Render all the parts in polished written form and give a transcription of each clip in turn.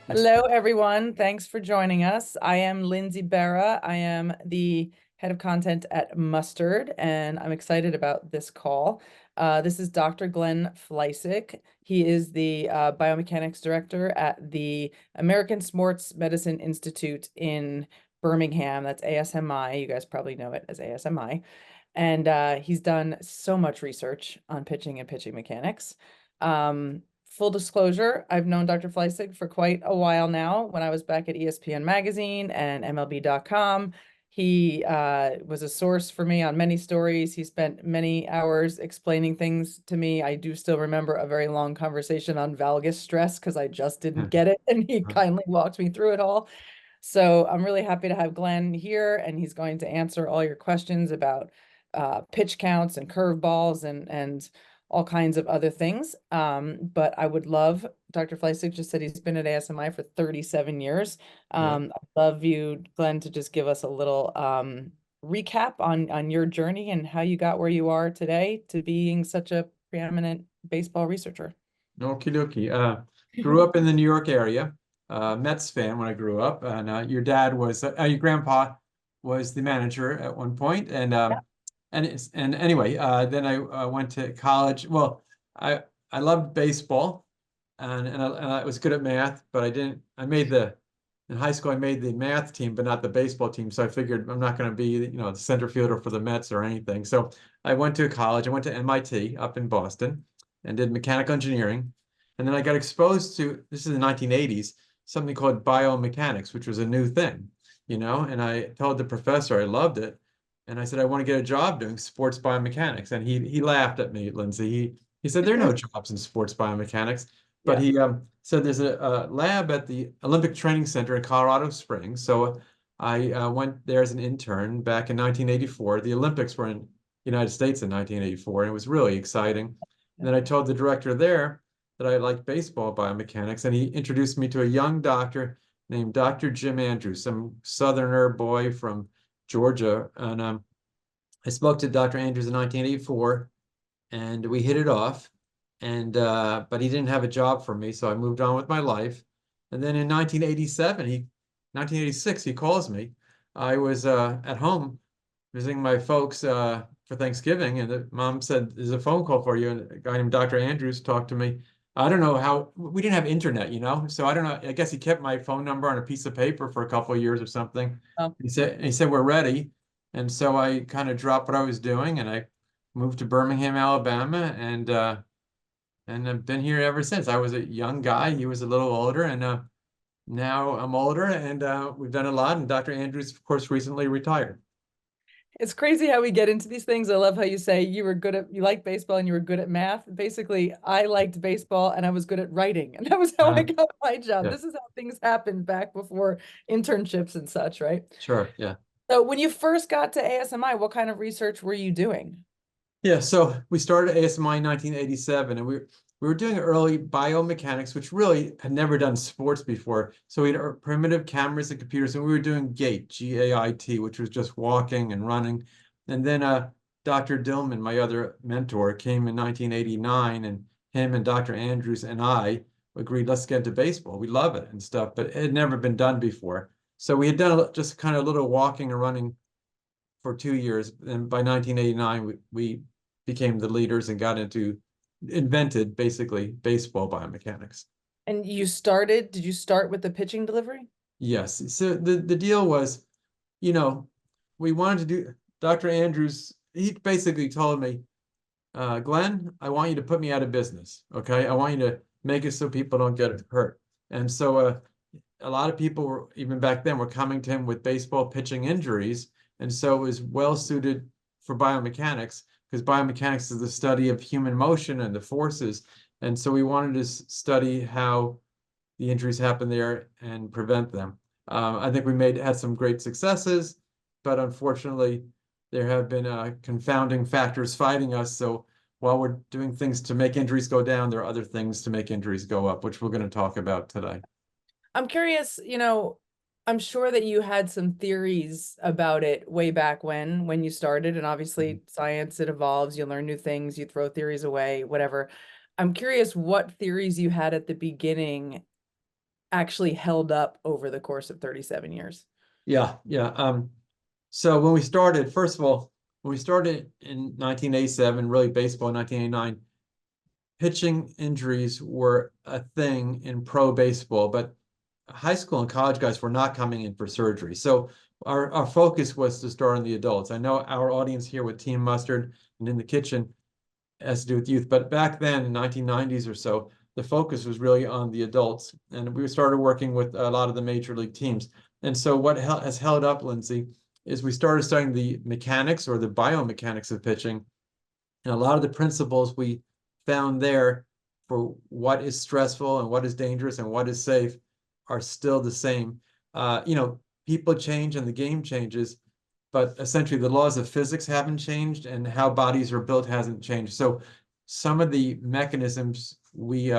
Hello, everyone. Thanks for joining us. I am Lindsay Berra. I am the head of content at Mustard, and I'm excited about this call. This is Dr. Glenn Fleisig. He is the biomechanics director at the American Sports Medicine Institute in Birmingham. That's ASMI. You guys probably know it as ASMI. And he's done so much research on pitching and pitching mechanics. Full disclosure, I've known Dr. Fleisig for quite a while now. When I was back at ESPN Magazine and MLB.com, he was a source for me on many stories. He spent many hours explaining things to me. I do still remember a very long conversation on valgus stress because I just didn't get it, and he kindly walked me through it all. So I'm really happy to have Glenn here, and he's going to answer all your questions about pitch counts and curveballs and all kinds of other things. But I would love, Dr. Fleisig just said he's been at ASMI for 37 years. Yeah. I'd love you, Glenn, to just give us a little recap on your journey and how you got where you are today to being such a preeminent baseball researcher. Okie dokie. Grew up in the New York area. Mets fan when I grew up, and your grandpa was the manager at one point, and anyway, then I went to college. Well, I loved baseball, and I was good at math, but I didn't. I made the in high school. I made the math team, but not the baseball team. So I figured I'm not going to be, the center fielder for the Mets or anything. So I went to college. I went to MIT up in Boston and did mechanical engineering. And then I got exposed to, this is the 1980s, something called biomechanics, which was a new thing, and I told the professor I loved it. And I said, I want to get a job doing sports biomechanics. And he laughed at me, Lindsay. He said, there are no jobs in sports biomechanics. But Yeah. he said there's a lab at the Olympic Training Center in Colorado Springs. So I went there as an intern back in 1984. The Olympics were in the United States in 1984, and it was really exciting. And then I told the director there that I liked baseball biomechanics, and he introduced me to a young doctor named Dr. Jim Andrews, some Southerner boy from Georgia. And I spoke to Dr. Andrews in 1984, and we hit it off. And but he didn't have a job for me, so I moved on with my life. And then in 1986, he calls me. I was at home visiting my folks for Thanksgiving, and the mom said, "There's a phone call for you." And a guy named Dr. Andrews talked to me. I don't know how we didn't have internet, so I don't know. I guess he kept my phone number on a piece of paper for a couple of years or something. Oh. He said we're ready, and so I kind of dropped what I was doing, and I moved to Birmingham, Alabama, and I've been here ever since. I was a young guy. He was a little older, and now I'm older, and we've done a lot. And Dr. Andrews, of course, recently retired. It's crazy how we get into these things. I love how you say you liked baseball and you were good at math. Basically, I liked baseball and I was good at writing. And that was how I Uh, got my job. yeah, This is how things happened back before internships and such, right? sure, yeah. So when you first got to ASMI, what kind of research were you doing? Yeah, so we started ASMI in 1987, and we were doing early biomechanics, which really had never done sports before. So we had our primitive cameras and computers, and we were doing gait, G-A-I-T, which was just walking and running. And then Dr. Dillman, my other mentor, came in 1989, and him and Dr. Andrews and I agreed, let's get into baseball. We love it and stuff, but it had never been done before. So we had done just kind of a little walking and running for 2 years. And by 1989, we became the leaders and invented basically baseball biomechanics. And did you start with the pitching delivery? Yes. So the deal was, you know, we wanted to do, Dr. Andrews, he basically told me, Glenn, I want you to put me out of business. Okay. I want you to make it so people don't get hurt. And so a lot of people were, even back then, were coming to him with baseball pitching injuries. And so it was well suited for biomechanics, because biomechanics is the study of human motion and the forces. And so we wanted to study how the injuries happen there and prevent them. I think we had some great successes, but unfortunately, there have been confounding factors fighting us. So while we're doing things to make injuries go down, there are other things to make injuries go up, which we're going to talk about today. I'm curious, I'm sure that you had some theories about it way back when you started, and Mhm. obviously science, it evolves, you learn new things, you throw theories away, whatever. I'm curious what theories you had at the beginning actually held up over the course of 37 years? Yeah, yeah. So when we started, first of all, when we started in 1987, really baseball in 1989, pitching injuries were a thing in pro baseball, but high school and college guys were not coming in for surgery. So our focus was to start on the adults. I know our audience here with Team Mustard and in the kitchen has to do with youth, but back then in 1990s or so, the focus was really on the adults. And we started working with a lot of the major league teams. And so what has held up, Lindsay, is we started studying the mechanics or the biomechanics of pitching. And a lot of the principles we found there for what is stressful and what is dangerous and what is safe are still the same. People change and the game changes, but essentially the laws of physics haven't changed and how bodies are built hasn't changed. So some of the mechanisms we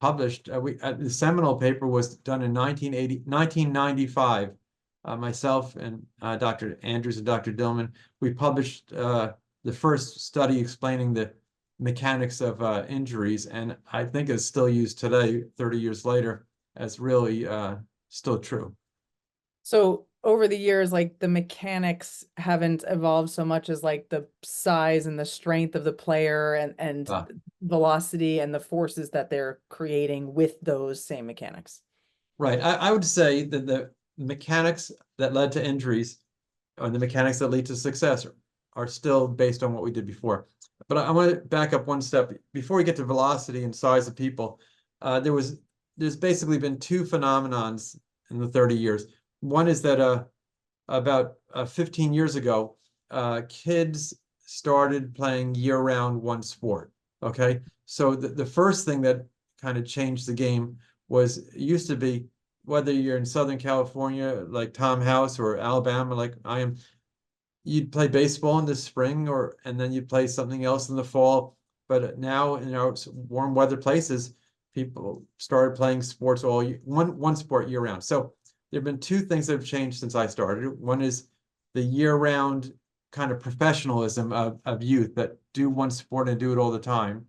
published, the seminal paper was done in 1995. Myself and Dr. Andrews and Dr. Dillman, we published the first study explaining the mechanics of injuries, and I think it's still used today, 30 years later, as really still true. So over the years, like the mechanics haven't evolved so much as like the size and the strength of the player and Uh, velocity and the forces that they're creating with those same mechanics. right. I would say that the mechanics that led to injuries and the mechanics that lead to success are still based on what we did before. But I want to back up one step. Before we get to velocity and size of people, there's basically been two phenomenons in the 30 years. One is that about 15 years ago, kids started playing year-round one sport. Okay, so the first thing that kind of changed the game was it used to be whether you're in Southern California like Tom House or Alabama like I am, you'd play baseball in the spring and then you'd play something else in the fall. But now in our warm weather places, people started playing sports one sport year round. So there have been two things that have changed since I started. One is the year-round kind of professionalism of youth that do one sport and do it all the time.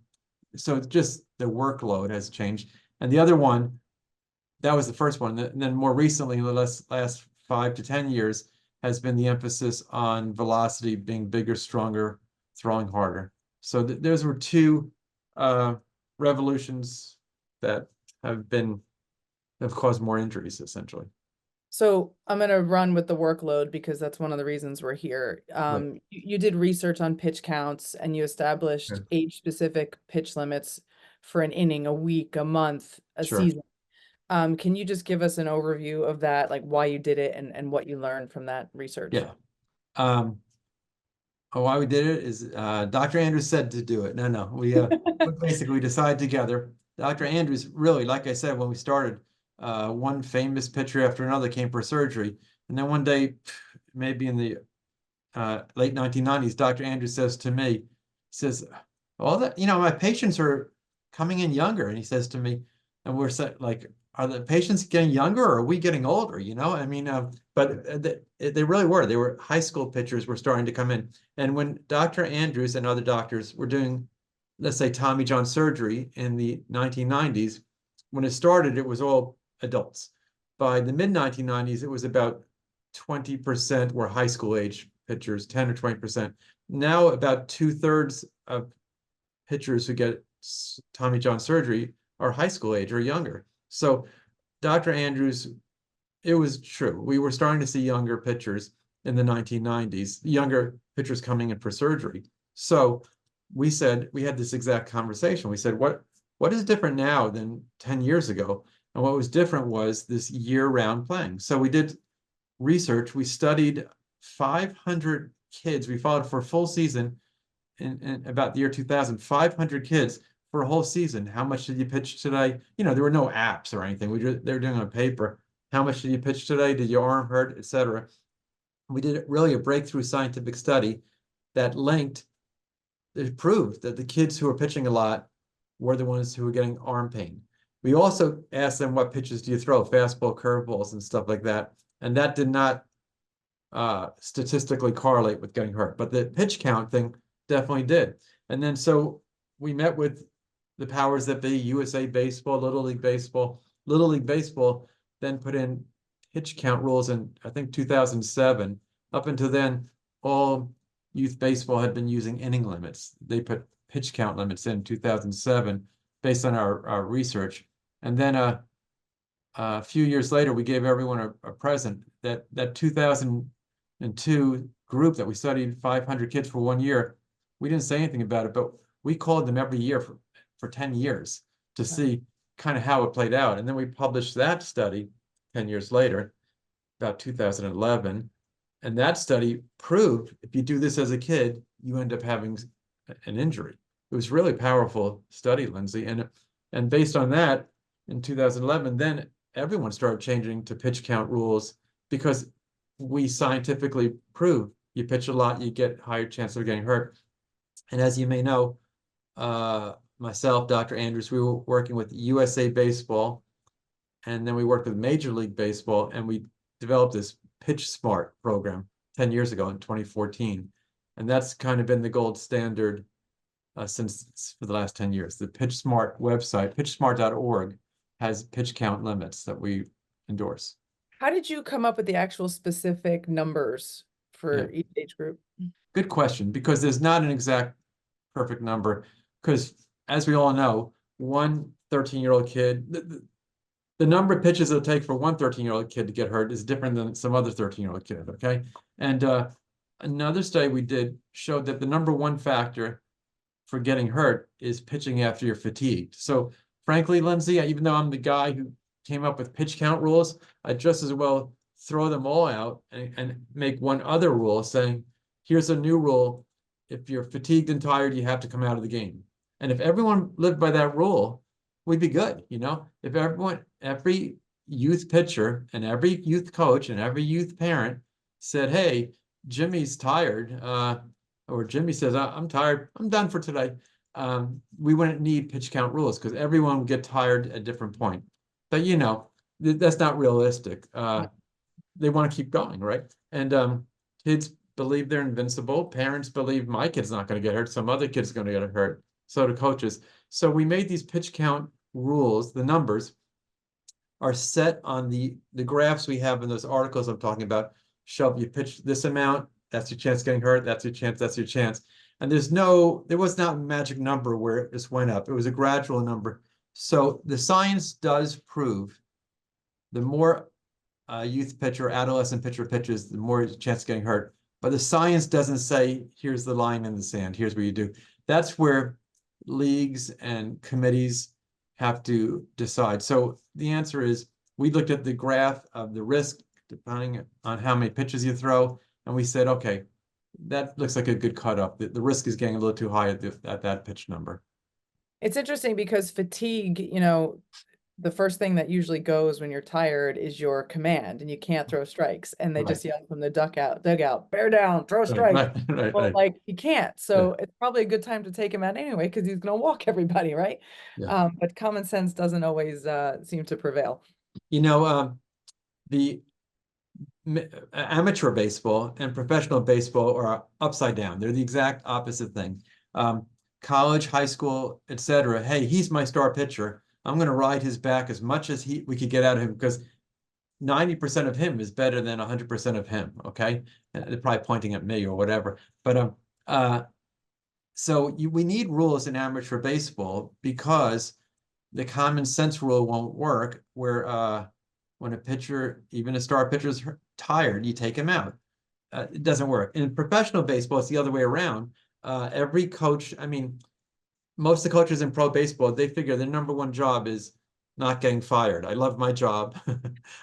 So just the workload has changed. And the other one, that was the first one. And then more recently, in the last 5 to 10 years, has been the emphasis on velocity being bigger, stronger, throwing harder. So those were two revolutions that have caused more injuries, essentially. So I'm going to run with the workload because that's one of the reasons we're here. Right. You did research on pitch counts and you established Okay. age-specific pitch limits for an inning, a week, a month, a Sure. season. Can you just give us an overview of that, like why you did it and what you learned from that research? Yeah. Um, why we did it is Dr. Andrews said to do it. No, we basically decided together. Dr. Andrews really, like I said, when we started, one famous pitcher after another came for surgery. And then one day, maybe in the late 1990s, Dr. Andrews says to me, he says, all that, my patients are coming in younger. And he says to me, and like, are the patients getting younger or are we getting older? I mean, but they really were. They were high school pitchers were starting to come in. And when Dr. Andrews and other doctors were doing, let's say, Tommy John surgery in the 1990s, when it started, it was all adults. By the mid 1990s, it was about 20% were high school age pitchers, 10 or 20%. Now about 2/3 of pitchers who get Tommy John surgery are high school age or younger. So Dr. Andrews, it was true. We were starting to see younger pitchers in the 1990s, younger pitchers coming in for surgery. So we said, we had this exact conversation. We said, what is different now than 10 years ago? And what was different was this year-round playing. So we did research. We studied 500 kids. We followed for a full season in about the year 2000, 500 kids for a whole season. How much did you pitch today? There were no apps or anything. They were doing it on paper. How much did you pitch today? Did your arm hurt, etc.? We did really a breakthrough scientific study that it proved that the kids who were pitching a lot were the ones who were getting arm pain. We also asked them what pitches do you throw, fastball, curveballs, and stuff like that. And that did not statistically correlate with getting hurt, but the pitch count thing definitely did. And then so we met with the powers that be, USA Baseball, Little League Baseball, Little League Baseball then put in pitch count rules in, I think, 2007. Up until then, all youth baseball had been using inning limits. They put pitch count limits in 2007 based on our research. And then a few years later, we gave everyone a present. That 2002 group that we studied 500 kids for 1 year, we didn't say anything about it, but we called them every year for 10 years to see kind of how it played out. And then we published that study 10 years later, about 2011. And that study proved if you do this as a kid, you end up having an injury. It was really powerful study, Lindsay. And based on that, in 2011, then everyone started changing to pitch count rules because we scientifically prove you pitch a lot, you get higher chance of getting hurt. And as you may know, myself, Dr. Andrews, we were working with USA Baseball, and then we worked with Major League Baseball, and we developed this Pitch Smart program 10 years ago in 2014. And that's kind of been the gold standard since for the last 10 years. The Pitch Smart website, pitchsmart.org, has pitch count limits that we endorse. How did you come up with the actual specific numbers for Yeah. each age group? Good question, because there's not an exact perfect number. Because as we all know, one 13-year-old kid, the number of pitches it'll take for one 13-year-old kid to get hurt is different than some other 13-year-old kid, okay? And another study we did showed that the number one factor for getting hurt is pitching after you're fatigued. So frankly, Lindsay, even though I'm the guy who came up with pitch count rules, I'd just as well throw them all out and make one other rule saying, here's a new rule. If you're fatigued and tired, you have to come out of the game. And if everyone lived by that rule, we'd be good, you know? If every youth pitcher and every youth coach and every youth parent said, hey, Jimmy's tired, or Jimmy says, I'm tired, I'm done for today, we wouldn't need pitch count rules because everyone would get tired at a different point. But you know, that's not realistic. They want to keep going, right? And kids believe they're invincible. Parents believe my kid's not going to get hurt, some other kid's going to get hurt. So do coaches. So we made these pitch count rules. The numbers are set on the graphs we have in those articles I'm talking about. Show you pitch this amount, that's your chance of getting hurt, that's your chance, that's your chance. And there was not a magic number where it just went up. It was a gradual number. So the science does prove the more youth pitcher, adolescent pitcher pitches, the more chance of getting hurt. But the science doesn't say, here's the line in the sand, here's what you do. That's where leagues and committees have to decide. So the answer is, we looked at the graph of the risk, depending on how many pitches you throw, and we said, okay, that looks like a good cutoff. The risk is getting a little too high at that pitch number. It's interesting because fatigue, you know, the first thing that usually goes when you're tired is your command, and you can't throw strikes. And they just yell from the dugout, bear down, throw strike. Well, like he can't. So it's probably a good time to take him out anyway, because he's going to walk everybody, right? Yeah. But common sense doesn't always seem to prevail. You know, the amateur baseball and professional baseball are upside down. They're the exact opposite thing. College, high school, etc. Hey, he's my star pitcher. I'm going to ride his back as much as we could get out of him, because 90% of him is better than 100% of him. Okay, they're probably pointing at me or whatever. But so we need rules in amateur baseball, because the common sense rule won't work. Where when a pitcher, even a star pitcher, is tired, you take him out. It doesn't work. In professional baseball, it's the other way around. Every coach, I mean, most of the coaches in pro baseball, they figure their number one job is not getting fired. I love my job.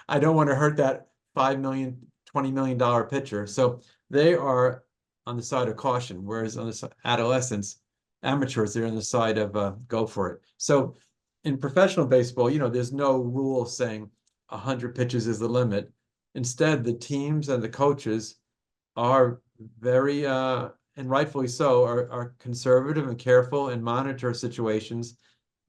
I don't want to hurt that $5 million, $20 million pitcher. So they are on the side of caution, whereas on the adolescents, amateurs, they're on the side of go for it. So in professional baseball, you know, there's no rule saying 100 pitches is the limit. Instead, the teams and the coaches are very and rightfully so, are conservative and careful and monitor situations.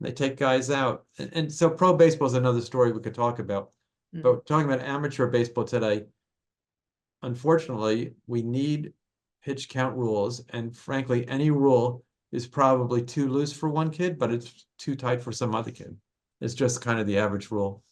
They take guys out. And so pro baseball is another story we could talk about. But talking about amateur baseball today, unfortunately, we need pitch count rules. And frankly, any rule is probably too loose for one kid, but it's too tight for some other kid. It's just kind of the average rule.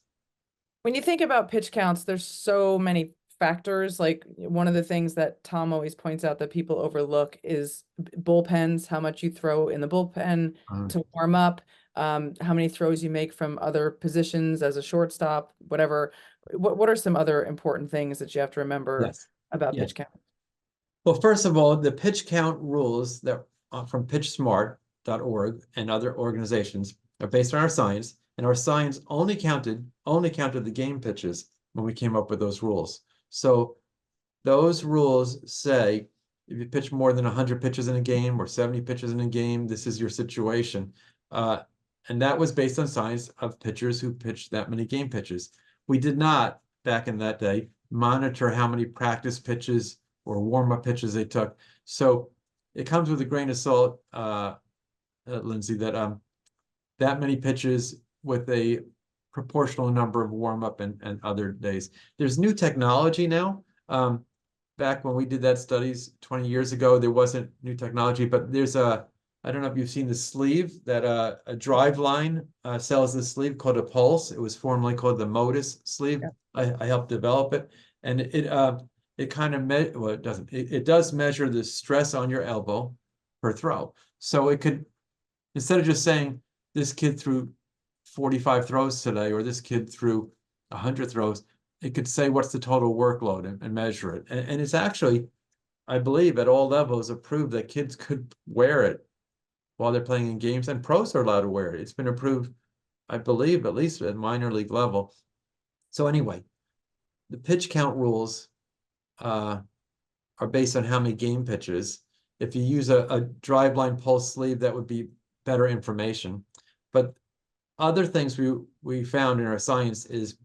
When you think about pitch counts, there's so many factors. Like one of the things that Tom always points out that people overlook is bullpens, how much you throw in the bullpen Um, to warm up, how many throws you make from other positions as a shortstop, whatever. What are some other important things that you have to remember yes. about Yeah. pitch count? Well, first of all, the pitch count rules that from pitchsmart.org and other organizations are based on our science, and our science only counted the game pitches when we came up with those rules. So those rules say if you pitch more than 100 pitches in a game or 70 pitches in a game, this is your situation. Uh, and that was based on science of pitchers who pitched that many game pitches. We did not, back in that day, monitor how many practice pitches or warm-up pitches they took. So it comes with a grain of salt, Lindsay, that many pitches with a proportional number of warm-up and other days. There's new technology now. Back when we did that studies 20 years ago, there wasn't new technology, but I don't know if you've seen the sleeve that a Driveline sells this sleeve called a Pulse. It was formerly called the Modus sleeve. Yeah. I helped develop it, and it kind of well, it doesn't. It does measure the stress on your elbow per throw. So it could, instead of just saying this kid threw 45 throws today or this kid threw 100 throws, it could say what's the total workload and measure it. And it's actually, I believe, at all levels approved that kids could wear it while they're playing in games, and pros are allowed to wear it. It's been approved, I believe, at least at minor league level. So anyway, the pitch count rules uh, are based on how many game pitches. If you use a Driveline Pulse sleeve, that would be better information. But other things we found in our science is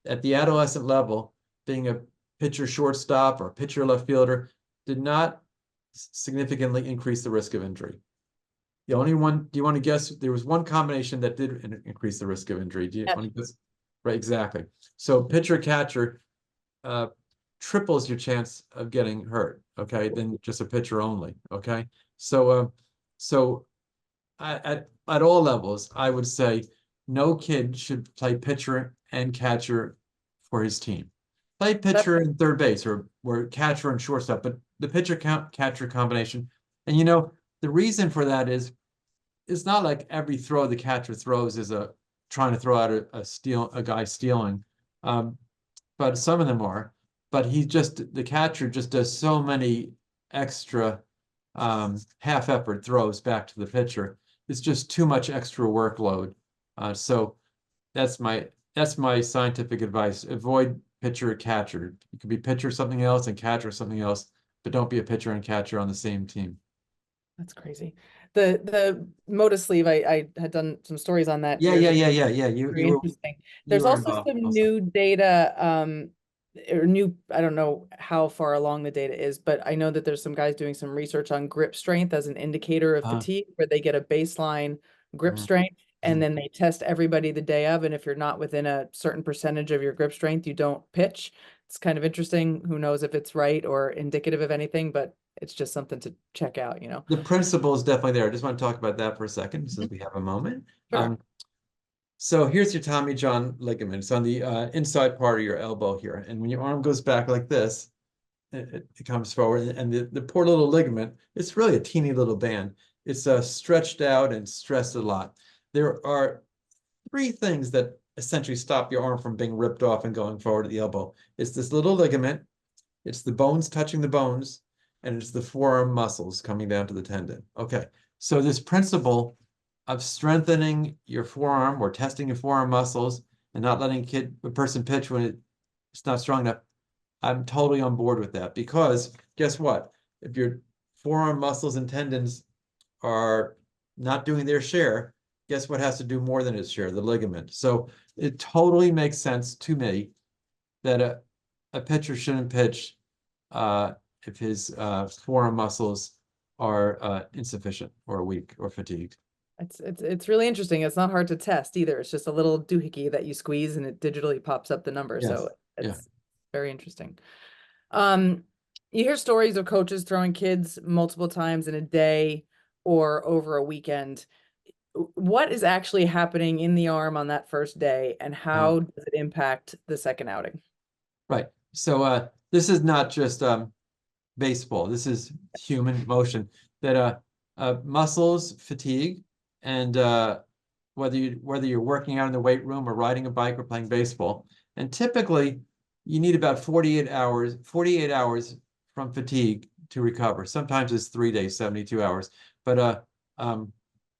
at the adolescent level, being a pitcher shortstop or pitcher left fielder did not significantly increase the risk of injury. The only one, do you want to guess? There was one combination that did increase the risk of injury. Do you want to guess? Right, exactly. So pitcher catcher uh, triples your chance of getting hurt, okay, than just a pitcher only, okay? So at all levels, I would say no kid should play pitcher and catcher for his team. Play That, pitcher and third base or catcher and shortstop, but the pitcher catcher combination. And the reason for that is it's not like every throw the catcher throws is trying to throw out a guy stealing. Um, but some of them are. But the catcher just does so many extra half effort throws back to the pitcher. It's just too much extra workload. So that's my scientific advice. Avoid pitcher catcher. You could be pitcher something else and catcher something else, but don't be a pitcher and catcher on the same team. that's crazy. The Moda sleeve, I had done some stories on that Yeah, years yeah, ago. yeah, yeah, yeah. Very interesting. You There's were also involved some also. new data, or new, I don't know how far along the data is, but I know that there's some guys doing some research on grip strength as an indicator of Uh, fatigue, where they get a baseline grip mm, strength and mm. then they test everybody the day of. And if you're not within a certain percentage of your grip strength, you don't pitch. It's kind of interesting. Who knows if it's right or indicative of anything, but it's just something to check out, you know? The principle is definitely there. I just want to talk about that for a second, since Mhm. we have a moment. Sure. So here's your Tommy John ligament. It's on the inside part of your elbow here. And when your arm goes back like this, it comes forward. And the poor little ligament, it's really a teeny little band. It's stretched out and stressed a lot. There are three things that essentially stop your arm from being ripped off and going forward at the elbow. It's this little ligament, it's the bones touching the bones, and it's the forearm muscles coming down to the tendon. Okay, so this principle of strengthening your forearm or testing your forearm muscles and not letting a person pitch when it's not strong enough, I'm totally on board with that, because guess what? If your forearm muscles and tendons are not doing their share, guess what has to do more than its share? The ligament. So it totally makes sense to me that a pitcher shouldn't pitch if his forearm muscles are insufficient or weak or fatigued. It's really interesting. It's not hard to test either. It's just a little doohickey that you squeeze and it digitally pops up the number. Yes. So Yeah. it's very interesting. Um, you hear stories of coaches throwing kids multiple times in a day or over a weekend. what is actually happening in the arm on that first day, and Uh, how does it impact the second outing? right. So this is not just baseball. This is human motion that muscles fatigue, and whether you're working out in the weight room or riding a bike or playing baseball, and typically you need about 48 hours from fatigue to recover. Sometimes it's 3 days, 72 hours. But um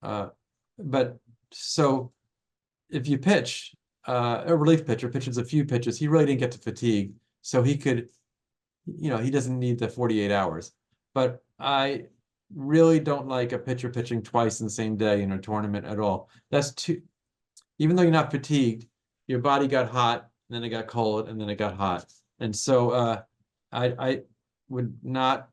uh but so if you pitch, a relief pitcher pitches a few pitches, he really didn't get to fatigue. So he could, he doesn't need the 48 hours. But I really don't like a pitcher pitching twice in the same day in a tournament at all. That's too, even though you're not fatigued, your body got hot, and then it got cold, and then it got hot. And so I would not,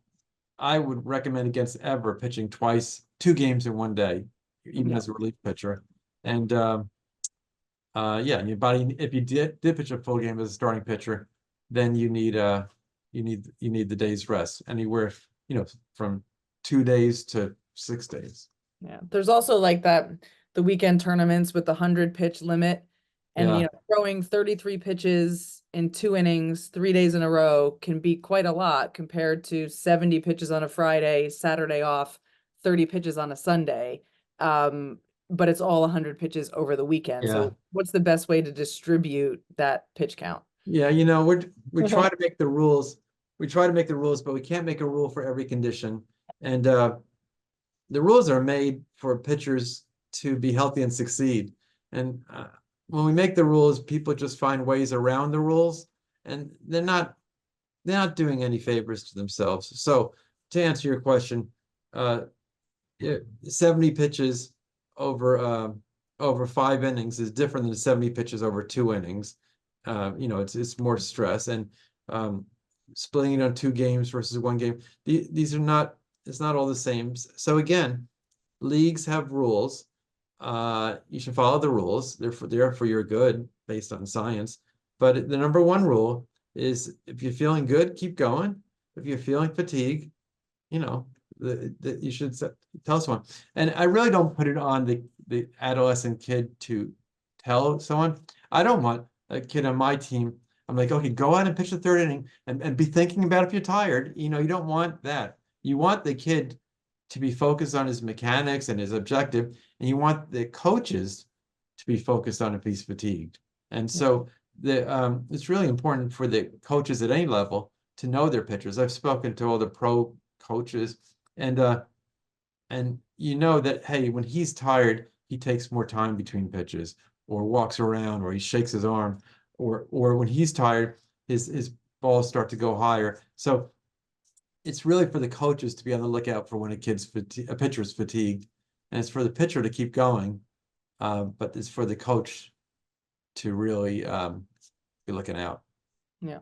I would recommend against ever pitching twice, 2 games in one day, even Yeah. as a relief pitcher. And yeah, your body, if you did pitch a full game as a starting pitcher, then you need the day's rest, anywhere, from 2 days to 6 days. Yeah. There's also like that the weekend tournaments with the 100 pitch limit, and Yeah, throwing 33 pitches in 2 innings 3 days in a row can be quite a lot compared to 70 pitches on a Friday, Saturday off, 30 pitches on a Sunday. But it's all 100 pitches over the weekend. yeah, So what's the best way to distribute that pitch count? yeah. We try to make the rules. We try to make the rules, but we can't make a rule for every condition. And the rules are made for pitchers to be healthy and succeed. And when we make the rules, people just find ways around the rules, and they're not doing any favors to themselves. So to answer your question, uh, 70 pitches over 5 innings is different than 70 pitches over 2 innings. It's more stress, and splitting it on 2 games versus one game. These are not, it's not all the same. So again, leagues have rules. You should follow the rules. They're for your good based on science. But the number one rule is, if you're feeling good, keep going. If you're feeling fatigue, you know, you should tell someone. And I really don't put it on the adolescent kid to tell someone. I don't want a kid on my team. I'm like, okay, go out and pitch the third inning, and be thinking about if you're tired. You don't want that. You want the kid to be focused on his mechanics and his objective, and you want the coaches to be focused on if he's fatigued. And so it's really important for the coaches at any level to know their pitchers. I've spoken to all the pro coaches, and that, hey, when he's tired, he takes more time between pitches, or walks around, or he shakes his arm, or when he's tired, his balls start to go higher. So it's really for the coaches to be on the lookout for when a pitcher's fatigued, and it's for the pitcher to keep going, but it's for the coach to really be looking out. Yeah.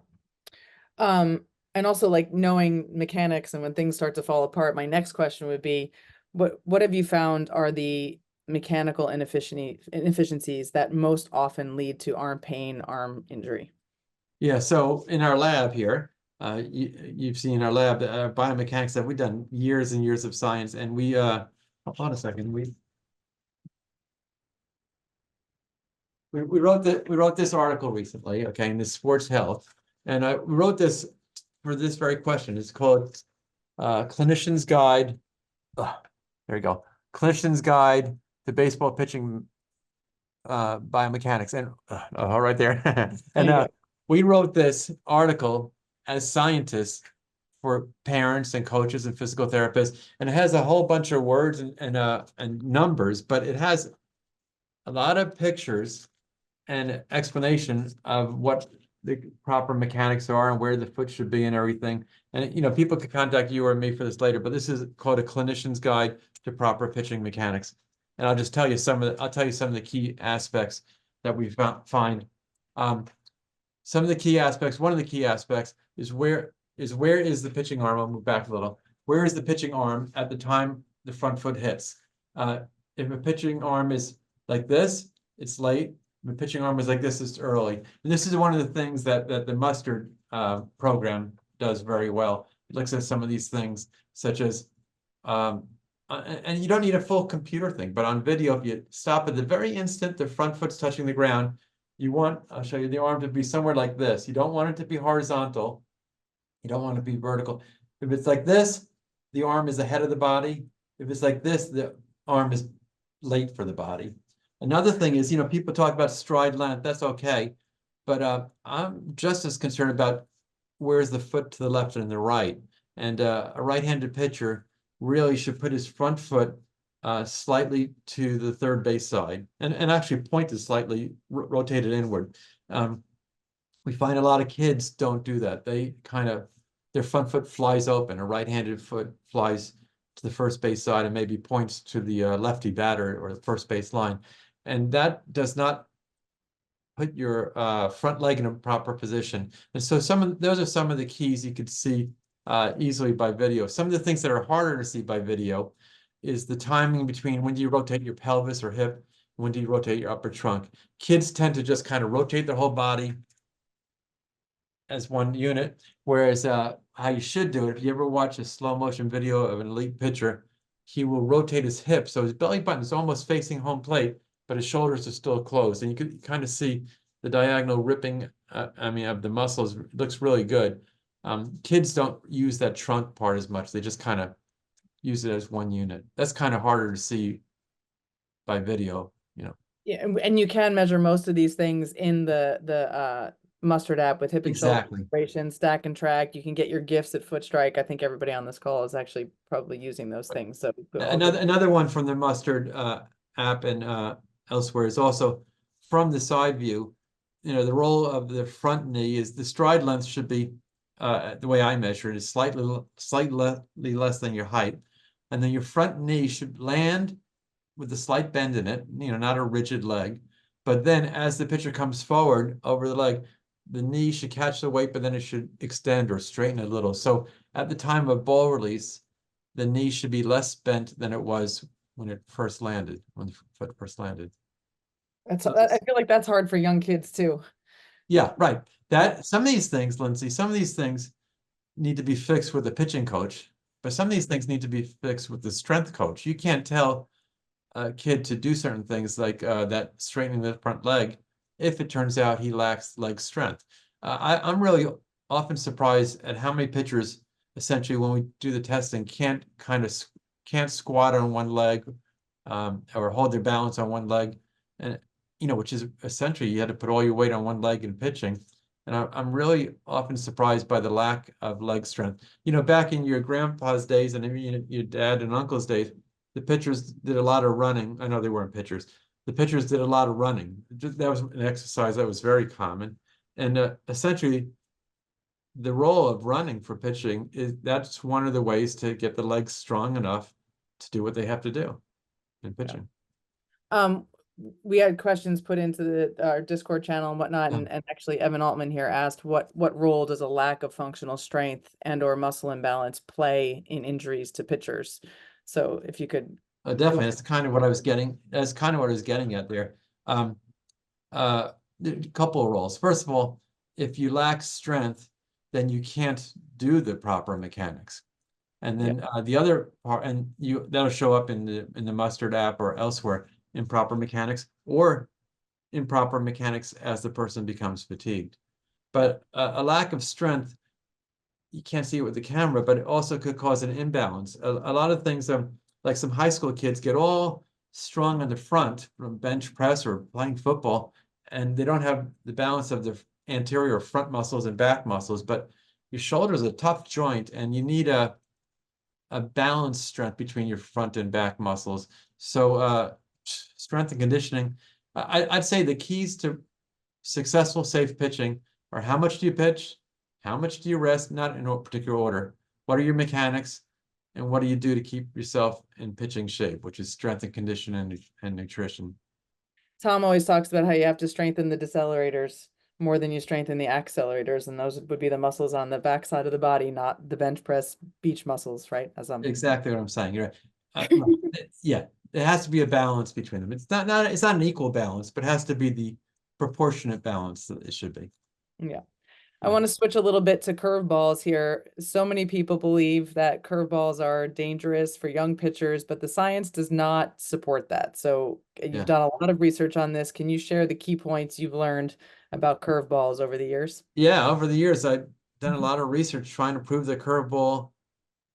And also like knowing mechanics and when things start to fall apart, my next question would be, what have you found are the mechanical inefficiencies that most often lead to arm pain, arm injury? Yeah, so in our lab here, you've seen our lab, biomechanics, that we've done years and years of science, and hold on a second, we wrote this article recently, okay, in the Sports Health, and we wrote this for this very question. It's called Clinician's Guide. There you go. Clinician's Guide to Baseball Pitching Biomechanics, and right there. And we wrote this article as scientists for parents and coaches and physical therapists, and it has a whole bunch of words and numbers, but it has a lot of pictures and explanation of what the proper mechanics are and where the foot should be and everything. And people could contact you or me for this later, but this is called A Clinician's Guide to Proper Pitching Mechanics. And I'll tell you some of the key aspects that we find. Some of the key aspects, one of the key aspects is where is the pitching arm? I'll move back a little. Where is the pitching arm at the time the front foot hits? If a pitching arm is like this, it's late. The pitching arm is like this, it's early. And this is one of the things that the Mustard program does very well. It looks at some of these things, such as and you don't need a full computer thing, but on video, if you stop at the very instant the front foot's touching the ground, you want, I'll show you the arm to be somewhere like this. You don't want it to be horizontal. You don't want it to be vertical. If it's like this, the arm is ahead of the body. If it's like this, the arm is late for the body. Another thing is, people talk about stride length. That's okay. But I'm just as concerned about where's the foot to the left and the right. And a right-handed pitcher really should put his front foot slightly to the third base side and actually point it slightly rotated inward. We find a lot of kids don't do that. They their front foot flies open. A right-handed foot flies to the first base side and maybe points to the lefty batter or the first base line. And that does not put your front leg in a proper position. And so those are some of the keys you could see easily by video. Some of the things that are harder to see by video is the timing between when do you rotate your pelvis or hip, when do you rotate your upper trunk. Kids tend to just kind of rotate their whole body as one unit, whereas how you should do it, if you ever watch a slow motion video of an elite pitcher, he will rotate his hips. So his belly button is almost facing home plate, but his shoulders are still closed. And you can kind of see the diagonal ripping, of the muscles. It looks really good. Kids don't use that trunk part as much. They just kind of use it as one unit. That's kind of harder to see by video. Yeah, and you can measure most of these things in the Mustard app with hip and shoulder Exactly. separation, stack and track. You can get your gifts at Foot Strike. I think everybody on this call is actually probably using those things. So all good. Another one from the Mustard app and elsewhere is also from the side view. The role of the front knee is the stride length should be the way I measure it is slightly less than your height, and then your front knee should land with a slight bend in it. Not a rigid leg, but then as the pitcher comes forward over the leg, the knee should catch the weight, but then it should extend or straighten a little. So at the time of ball release, the knee should be less bent than it was when it first landed, when the foot first landed. I feel like that's hard for young kids too. Yeah, right. Some of these things, Lindsay, some of these things need to be fixed with a pitching coach, but some of these things need to be fixed with the strength coach. You can't tell a kid to do certain things like that straightening the front leg if it turns out he lacks leg strength. I'm really often surprised at how many pitchers essentially when we do the testing can't squat on one leg or hold their balance on one leg, and which is essentially you had to put all your weight on one leg in pitching. And I'm really often surprised by the lack of leg strength. Back in your grandpa's days and even your dad and uncle's days, the pitchers did a lot of running. I know they weren't pitchers. The pitchers did a lot of running. That was an exercise that was very common. And essentially, the role of running for pitching that's one of the ways to get the legs strong enough to do what they have to do in pitching. We had questions put into our Discord channel and whatnot, Yeah. and actually Evan Altman here asked what role does a lack of functional strength and or muscle imbalance play in injuries to pitchers? So if you could Definitely, that's kind of what I was getting. That's kind of what I was getting at there. A couple of roles. First of all, if you lack strength, then you can't do the proper mechanics. And then the other part, and that'll show up in the Mustard app or elsewhere, improper mechanics or improper mechanics as the person becomes fatigued. But a lack of strength, you can't see it with the camera, but it also could cause an imbalance. A lot of things, like some high school kids get all strong on the front from bench press or playing football, and they don't have the balance of the anterior front muscles and back muscles, but your shoulder is a tough joint and you need a balanced strength between your front and back muscles. So strength and conditioning, I'd say the keys to successful, safe pitching are how much do you pitch? How much do you rest? Not in a particular order. What are your mechanics? And what do you do to keep yourself in pitching shape, which is strength and conditioning and nutrition? Tom always talks about how you have to strengthen the decelerators more than you strengthen the accelerators, and those would be the muscles on the back side of the body, not the bench press beach muscles, right? Exactly what I'm saying. You're right. Yeah, it has to be a balance between them. It's not an equal balance, but it has to be the proportionate balance that it should be. Yeah. I want to switch a little bit to curveballs here. So many people believe that curveballs are dangerous for young pitchers, but the science does not support that. So you've Yeah. done a lot of research on this. Can you share the key points you've learned about curveballs over the years? Yeah, over the years, I've done a lot of research trying to prove the curveball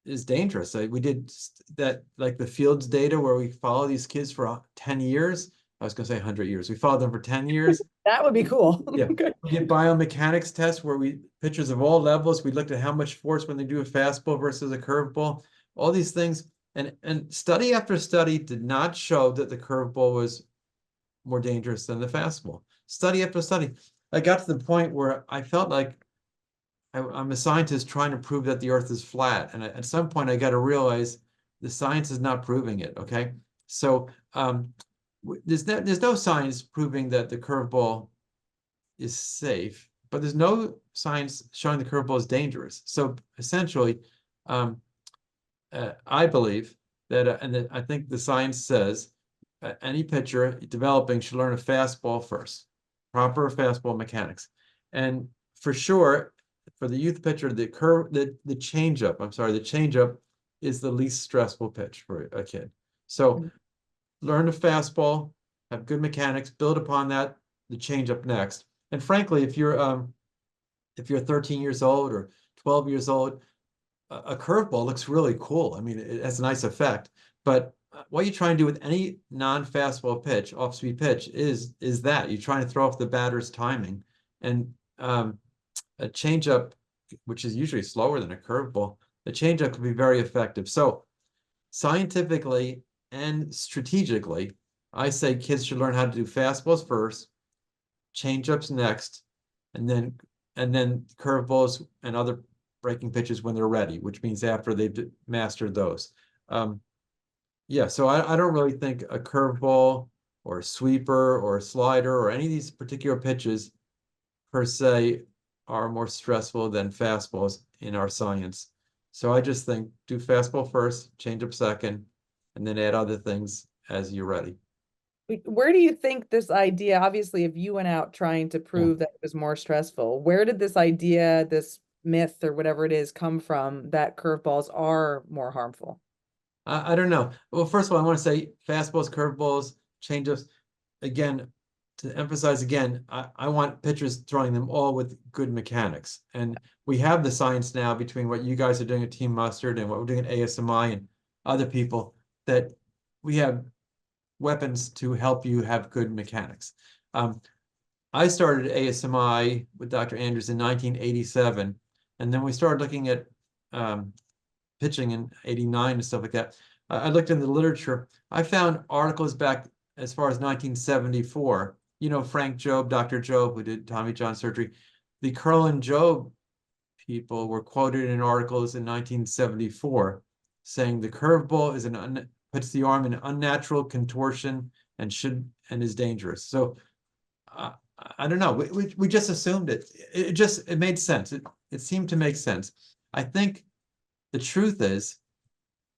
is dangerous. We did that, like the Fields data, where we follow these kids for 10 years. I was going to say 100 years. We followed them for 10 years. That would be cool. Yeah. Okay. We did biomechanics tests where pitchers of all levels, we looked at how much force when they do a fastball versus a curveball, all these things. And study after study did not show that the curveball was more dangerous than the fastball. Study after study. I got to the point where I felt like I'm a scientist trying to prove that the earth is flat. And at some point, I got to realize the science is not proving it. Okay. So there's no science proving that the curveball is safe, but there's no science showing the curveball is dangerous. So essentially, I believe that, I think the science says any pitcher developing should learn a fastball first, proper fastball mechanics. And for sure, for the youth pitcher, the changeup, I'm sorry, the changeup is the least stressful pitch for a kid. So learn the fastball, have good mechanics, build upon that, the changeup next. And frankly, if you're 13 years old or 12 years old, a curveball looks really cool. I mean, it has a nice effect. But what you try and do with any non-fastball pitch, off-speed pitch, is that you're trying to throw off the batter's timing. And a changeup, which is usually slower than a curveball, the changeup can be very effective. So scientifically and strategically, I say kids should learn how to do fastballs first, changeups next, and then curveballs and other breaking pitches when they're ready, which means after they've mastered those. Yeah, so I don't really think a curveball or a sweeper or a slider or any of these particular pitches per se are more stressful than fastballs in our science. So I just think do fastball first, change up second, and then add other things as you're ready. Where do you think this idea, obviously, if you went out trying to Yeah. prove that it was more stressful, where did this idea, this myth or whatever it is, come from that curveballs are more harmful? I don't know. Well, first of all, I want to say fastballs, curveballs, changeups. Again, to emphasize again, I want pitchers throwing them all with good mechanics. And we have the science now between what you guys are doing at Team Mustard and what we're doing at ASMI and other people, that we have weapons to help you have good mechanics. I started ASMI with Dr. Andrews in 1987, and then we started looking at pitching in 89 and stuff like that. I looked in the literature. I found articles back as far as 1974. You know, Frank Jobe, Dr. Jobe, who did Tommy John surgery. The Curl and Jobe people were quoted in articles in 1974 saying the curveball is puts the arm in unnatural contortion and is dangerous. So I don't know. We just assumed it. It made sense. It seemed to make sense. I think the truth is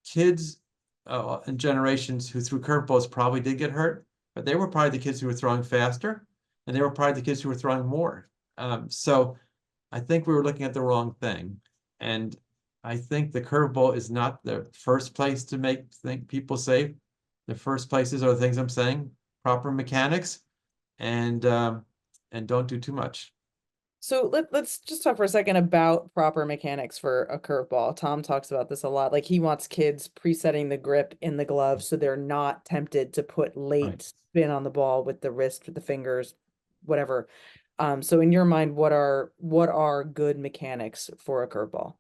kids and generations who threw curveballs probably did get hurt, but they were probably the kids who were throwing faster, and they were probably the kids who were throwing more. So I think we were looking at the wrong thing. And I think the curveball is not the first place to make people safe. The first places are the things I'm saying, proper mechanics, and don't do too much. So let's just talk for a second about proper mechanics for a curveball. Tom talks about this a lot. Like he wants kids presetting the grip in the glove so they're not tempted to put Right. late spin on the ball with the wrist, with the fingers, whatever. So in your mind, what are good mechanics for a curveball?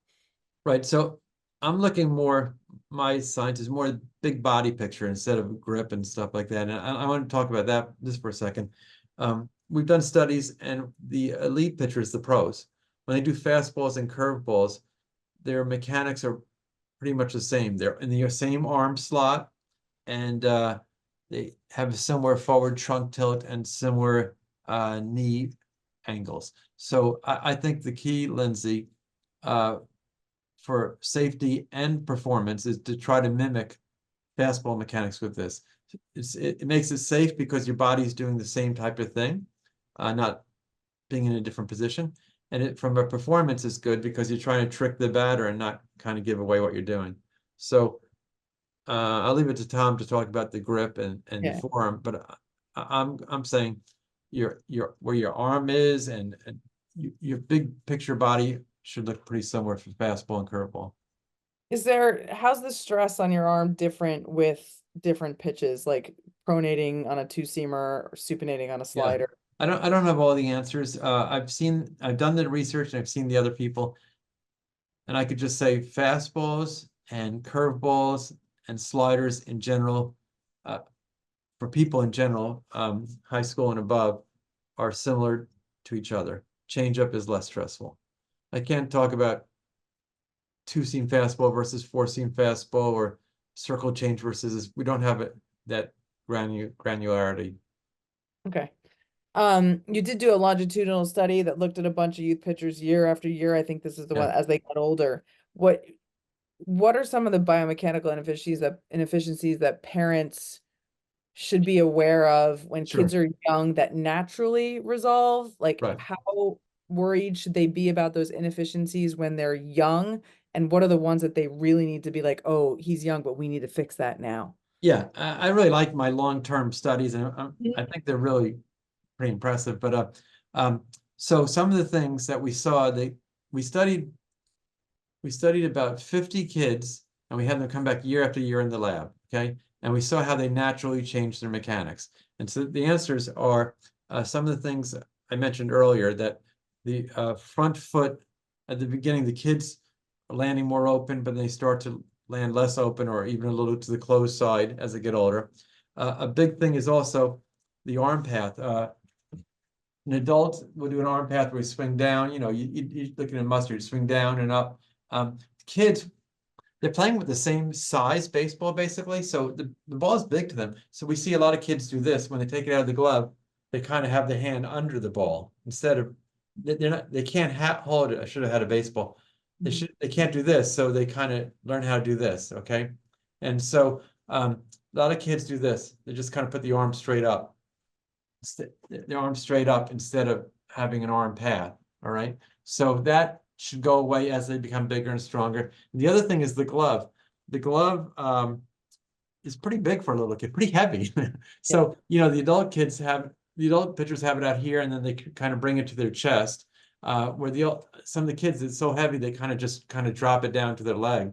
Right. So I'm looking more, my science is more big body picture instead of grip and stuff like that. And I want to talk about that just for a second. We've done studies, and the elite pitchers, the pros, when they do fastballs and curveballs, their mechanics are pretty much the same. They're in the same arm slot, and they have a similar forward trunk tilt and similar knee angles. So I think the key, Lindsay, for safety and performance is to try to mimic fastball mechanics with this. It makes it safe because your body's doing the same type of thing, not being in a different position. And from a performance is good because you're trying to trick the batter and not kind of give away what you're doing. So I'll leave it to Tom to talk about the grip and the Yeah. form, but I'm saying your where your arm is and your big picture body should look pretty similar for fastball and curveball. How's the stress on your arm different with different pitches, like pronating on a two-seamer or supinating on a Yeah. slider? I don't have all the answers. I've done the research and I've seen the other people, and I could just say fastballs and curveballs and sliders in general, uh, for people in general, high school and above, are similar to each other. Changeup is less stressful. I can't talk about two-seam fastball versus four-seam fastball or circle change versus, we don't have that granularity. Okay. You did do a longitudinal study that looked at a bunch of youth pitchers year after year. I think this is the Yeah, one as they got older. What what are some of the biomechanical inefficiencies that parents should be aware of when kids sure. are young that naturally resolve? Like, Right. how worried should they be about those inefficiencies when they're young? And what are the ones that they really need to be like, oh, he's young, but we need to fix that now? Yeah, I really like my long-term studies, and Mhm. I think they're really pretty impressive. But um, so some of the things that we saw, we studied we studied about 50 kids, and we had them come back year after year in the lab. Okay, and we saw how they naturally changed their mechanics. And so the answers are some of the things I mentioned earlier, that the front foot at the beginning, the kids are landing more open, but they start to land less open or even a little to the closed side as they get older. A big thing is also the arm path. An adult will do an arm path where you swing down, you're looking at Mustard, you swing down and up. Kids, they're playing with the same size baseball, basically. So the ball is big to them. So we see a lot of kids do this when they take it out of the glove, they kind of have the hand under the ball instead of, they can't hold it. I should have had a baseball. Mhm. They can't do this. So they kind of learn how to do this. Okay. And so a lot of kids do this. They just kind of put the arm straight up, their arm straight up instead of having an arm path. All right. So that should go away as they become bigger and stronger. The other thing is the glove. The glove is pretty big for a little kid, pretty heavy. Yeah. So, the adult pitchers have it out here and then they kind of bring it to their chest. Where some of the kids, it's so heavy, they kind of drop it down to their leg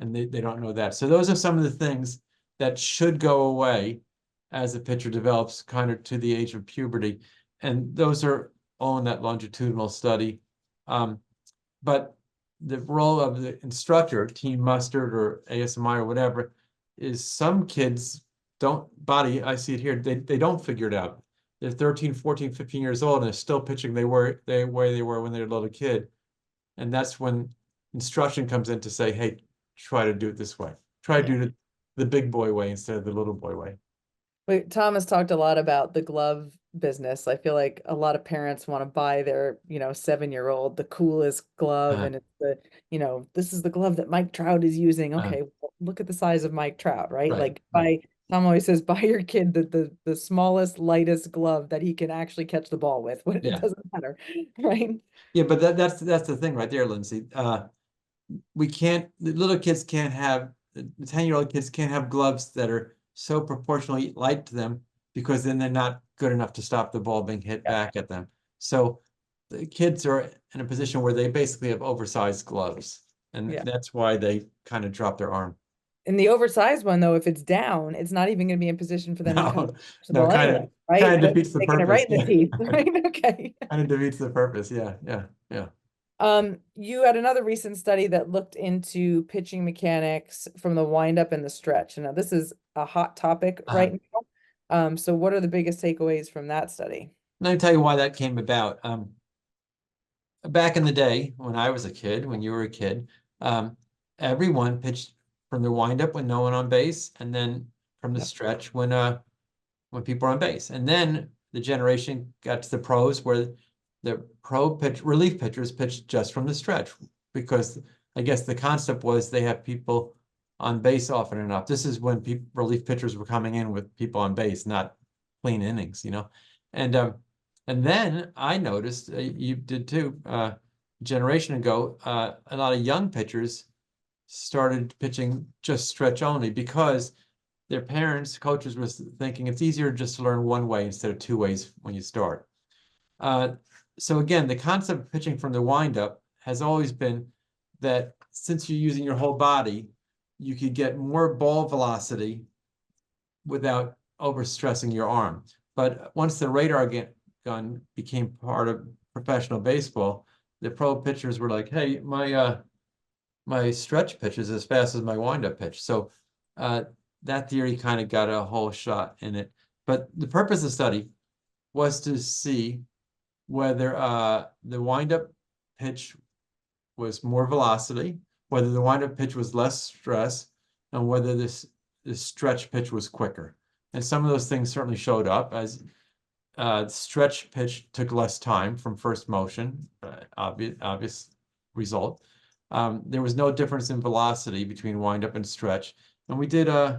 and they don't know that. So those are some of the things that should go away as the pitcher develops kind of to the age of puberty. And those are all in that longitudinal study. Um, but the role of the instructor, Team Mustard or ASMI or whatever, is some kids I see it here, they don't figure it out. They're 13, 14, 15 years old and they're still pitching they were when they were a little kid. And that's when instruction comes in to say, hey, try to do it this way. Try to Yeah. do it the big boy way instead of the little boy way. Wait, Thomas talked a lot about the glove business. I feel like a lot of parents want to buy their, 7-year-old the coolest glove, Uh, and it's this is the glove that Mike Trout is using. uh, Okay, well, look at the size of Mike Trout, right? right, Like right. Tom always says, buy your kid the smallest, lightest glove that he can actually catch the ball with. It Yeah. doesn't matter, right? Yeah, but that's the thing right there, Lindsay. The little kids can't have, the 10-year-old kids can't have gloves that are so proportionally light to them because then they're not good enough to stop the ball being hit Yeah, back at them. So the kids are in a position where they basically have oversized gloves, and yeah. that's why they kind of drop their arm. In the oversized one, though, if it's down, it's not even going to be in position for them to come No, to the no, ball kind anyway, of right? kind of defeats the Taking it purpose. right in the Yeah, teeth, right? Okay. kind of defeats the purpose. Yeah, yeah, yeah. You had another recent study that looked into pitching mechanics from the windup and the stretch. And now this is a hot topic Uh, right now. So what are the biggest takeaways from that study? Let me tell you why that came about. Back in the day when I was a kid, when you were a kid, um, everyone pitched from the windup when no one on base, and then from the Yep. stretch when people are on base. And then the generation got to the pros where the relief pitchers pitched just from the stretch because I guess the concept was they have people on base often enough. This is when relief pitchers were coming in with people on base, not clean innings. And And then I noticed, you did too, a generation ago, a lot of young pitchers started pitching just stretch only because their parents, coaches was thinking it's easier just to learn one way instead of two ways when you start. Uh, so again, the concept of pitching from the windup has always been that since you're using your whole body, you could get more ball velocity without overstressing your arm. But once the radar gun became part of professional baseball, the pro pitchers were like, "Hey, my stretch pitch is as fast as my windup pitch." So uh, that theory kind of got a whole shot in it. But the purpose of the study was to see whether the windup pitch was more velocity, whether the windup pitch was less stress, and whether this stretch pitch was quicker. And some of those things certainly showed up as stretch pitch took less time from first motion, obvious result. There was no difference in velocity between windup and stretch. And we did, I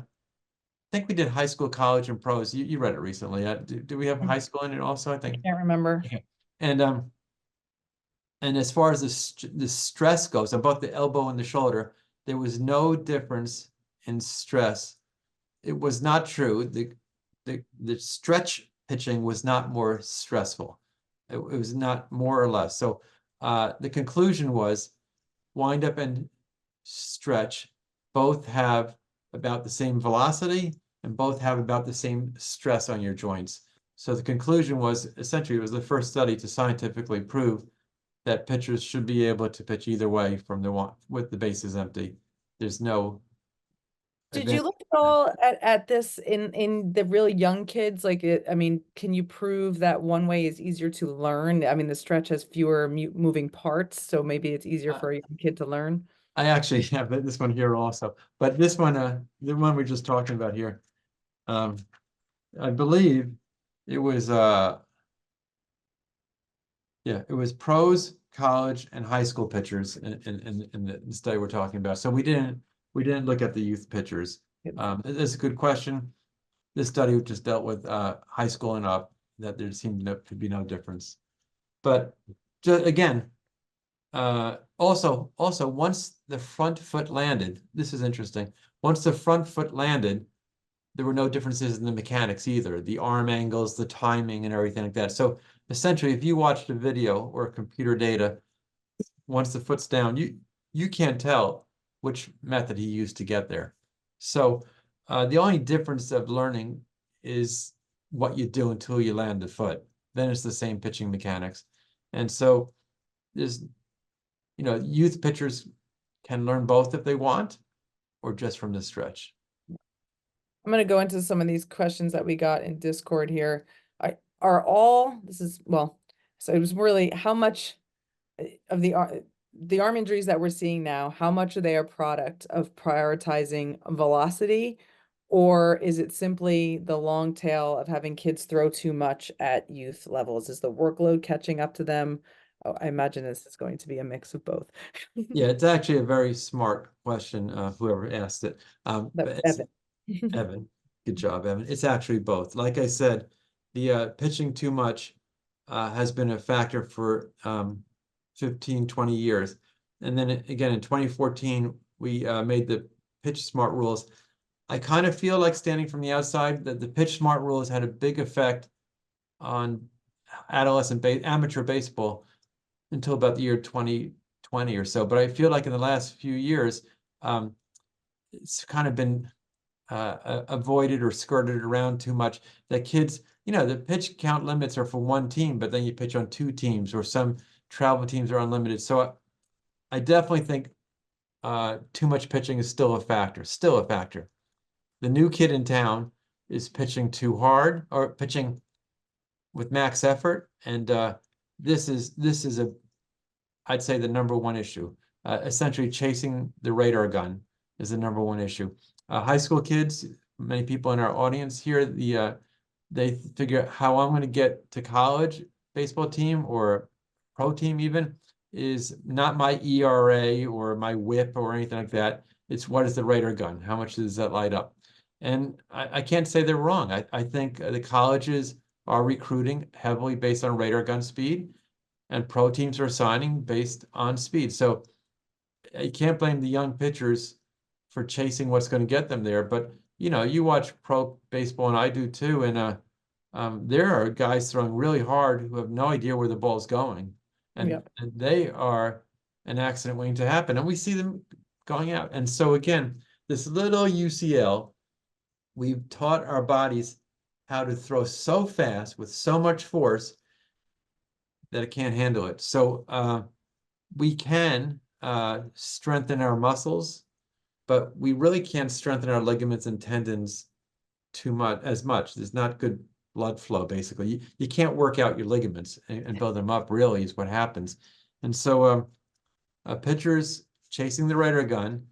think we did high school, college, and pros. You read it recently. Do we have high school in it also? I I think. can't remember. Yeah. And as far as the stress goes on both the elbow and the shoulder, there was no difference in stress. It was not true. The stretch pitching was not more stressful. It was not more or less. So the conclusion was wind up and stretch both have about the same velocity and both have about the same stress on your joints. So the conclusion was essentially it was the first study to scientifically prove that pitchers should be able to pitch either way from the one with the bases empty. There's no Did you advantage. look at all at this in the really young kids? Like I mean, can you prove that one way is easier to learn? I mean, the stretch has fewer moving parts, so maybe it's easier Uh, for a young kid to learn. I actually have this one here also, but this one, the one we're just talking about here, um, I believe it was, yeah, it was pros, college, and high school pitchers in the study we're talking about. So we didn't look at the youth pitchers. It's a good question. This study just dealt with high school and up, that there seemed to be no difference. But just again, also once the front foot landed, this is interesting. Once the front foot landed, there were no differences in the mechanics either, the arm angles, the timing, and everything like that. So essentially, if you watched a video or computer data, once the foot's down, you can't tell which method he used to get there. So the only difference of learning is what you do until you land the foot. Then it's the same pitching mechanics. And so there's, youth pitchers can learn both if they want, or just from the stretch. I'm going to go into some of these questions that we got in Discord here. Are all this is well, so it was really how much of the arm injuries that we're seeing now, how much are they a product of prioritizing velocity, or is it simply the long tail of having kids throw too much at youth levels? Is the workload catching up to them? Oh, I imagine this is going to be a mix of both. Yeah, it's actually a very smart question, whoever asked it. That But was it's Evan. Evan. Good job, Evan. It's actually both. Like I said, the pitching too much has been a factor for 15, 20 years. And then again, in 2014, we made the pitch smart rules. I kind of feel like standing from the outside that the pitch smart rules had a big effect on amateur baseball until about the year 2020 or so. But I feel like in the last few years, um, it's kind of been avoided or skirted around too much. That kids, the pitch count limits are for one team, but then you pitch on two teams, or some travel teams are unlimited. So I definitely think too much pitching is still a factor. Still a factor. The new kid in town is pitching too hard or pitching with max effort, and this is I'd say the number one issue. Essentially, chasing the radar gun is the number one issue. High school kids, many people in our audience here, they figure out how I'm going to get to college baseball team or pro team even is not my ERA or my whip or anything like that. It's what is the radar gun? How much does that light up? And I can't say they're wrong. I think the colleges are recruiting heavily based on radar gun speed, and pro teams are signing based on speed. So you can't blame the young pitchers for chasing what's going to get them there. But you watch pro baseball, and I do too, and there are guys throwing really hard who have no idea where the ball's going, and, Yep. and they are an accident waiting to happen, and we see them going out. And so again, this little UCL, we've taught our bodies how to throw so fast with so much force that it can't handle it. So we can strengthen our muscles, but we really can't strengthen our ligaments and tendons too much as much. There's not good blood flow, basically. You can't work out your ligaments and build them up, really, is what happens. And so pitchers chasing the radar gun,